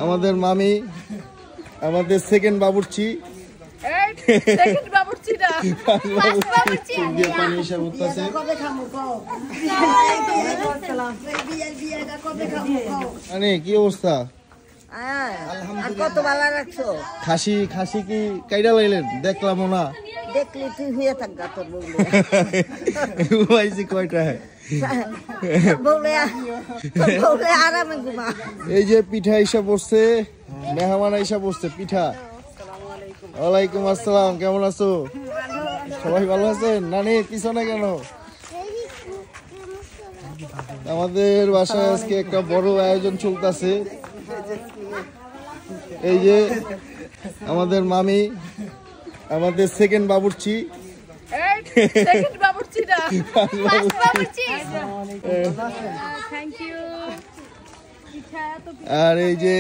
আমাদের মামি আমাদের সেকেন্ড বাবুর্চি পানি হিসাব করতেছে। কি অবস্থা? কত ভালো রাখছো? খাসি খাসি কি কাইডা লাইলেন? দেখলাম না। দেখলি তুই হয়ে থাকবা তোর বউলে। কয়টা বউলে আরামে ঘুমা। এই যে পিঠা হিসাব বসছে, মেহমান হিসাব বসছে পিঠা। ওয়ালাইকুম আসসালাম, কেমন আছো? সবাই ভালো আছেন? নানি পিছনে কেন? আমাদের বাসায় আজকে একটা বড় আয়োজন চলতেছে। এই যে আমাদের মামি আমাদের সেকেন্ড বাবুর্চি আর এই যে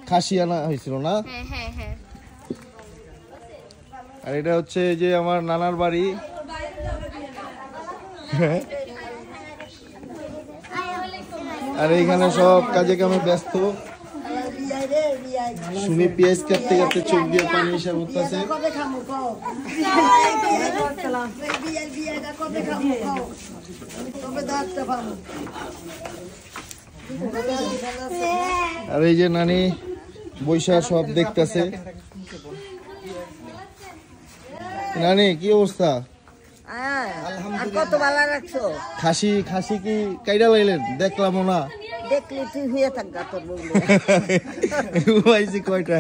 খাসি আনা হয়েছিল না? আর এটা হচ্ছে যে আমার নানার বাড়ি। আর এইখানে সব কাজে কামে ব্যস্ত। শুনি পেঁয়াজ কাটতে কাটতে চোখ দিয়ে পানি হিসাব করতেছে। আর এই যে নানি বৈশা সব দেখতেছে। নানি কি অবস্থা? কত ভালো রাখছো? খাসি খাসি কি কাইডা লাইলেন? দেখলাম না। দেখলি তুই হয়ে থাকবা তোর বউলে। কয়টা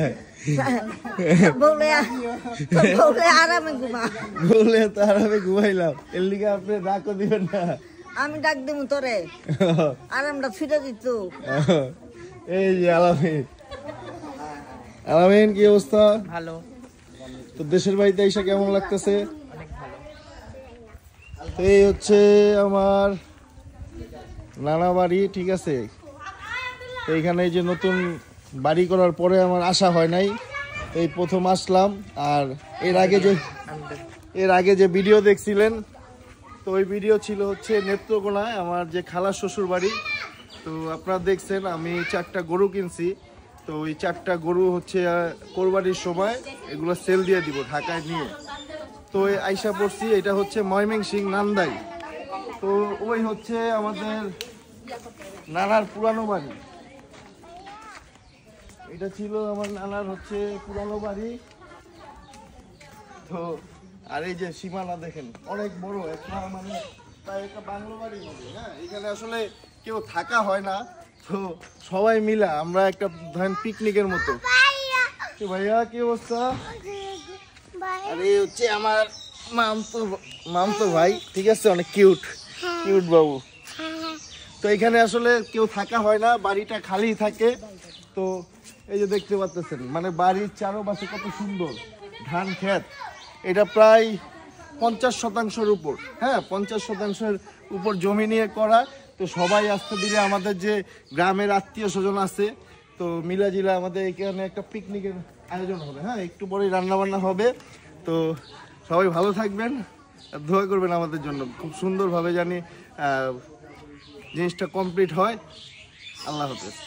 বউলে আরামে ঘুমা। বউলে তো আরামে ঘুমাইলাম। এর লিগে আপনি ডাকও দিবেন না? আমি ডাক দিব তোরে, আরামটা ফিরে দিত। এই যে আলামিন। আলামিন কি অবস্থা? ভালো। তো দেশের বাড়িতে এসে কেমন লাগতেছে? এই হচ্ছে আমার নানা বাড়ি, ঠিক আছে। এইখানে যে নতুন বাড়ি করার পরে আমার আশা হয় নাই, এই প্রথম আসলাম। আর এর আগে যে ভিডিও দেখছিলেন, তো ওই ভিডিও ছিল হচ্ছে নেত্রকোনায় আমার যে খালার শ্বশুর বাড়ি। তো আপনারা দেখছেন আমি 4টা গরু কিনছি। তো ওই 4টা গরু হচ্ছে কোরবানির সময় এগুলো সেল দিয়ে দিব ঢাকায় নিয়ে। তো আইসা পড়ছি, এটা হচ্ছে ময়মনসিংহ নান্দাই। তো ওই হচ্ছে আমাদের নানার পুরানো বাড়ি। এটা ছিল আমার নানার হচ্ছে পুরানো বাড়ি। তো আর এই যে সীমানা দেখেন অনেক বড়, একটা মানে প্রায় একটা বাংলো বাড়ি হবে। হ্যাঁ, এখানে আসলে কেউ থাকা হয় না, তো সবাই মিলা আমরা একটা ধরেন পিকনিকের মতো। ভাইয়া কি অবস্থা? আর এই হচ্ছে আমার মামতো ভাই, ঠিক আছে, অনেক কিউট কিউট বাবু। তো এখানে আসলে কেউ থাকা হয় না, বাড়িটা খালি থাকে। তো এই যে দেখতে পাচ্ছেন মানে বাড়ির চারপাশে কত সুন্দর ধান ক্ষেত। এটা প্রায় 50% উপর, হ্যাঁ 50% উপর জমি নিয়ে করা। তো সবাই আস্তে ধীরে আমাদের যে গ্রামের আত্মীয় স্বজন আছে, তো মিলাজিলা আমাদের এখানে একটা পিকনিকের আয়োজন হবে। হ্যাঁ, একটু পরেই রান্নাবান্না হবে। তো সবাই ভালো থাকবেন আর দোয়া করবেন আমাদের জন্য, খুব সুন্দরভাবে জানি জিনিসটা কমপ্লিট হয়। আল্লাহ হাফেজ।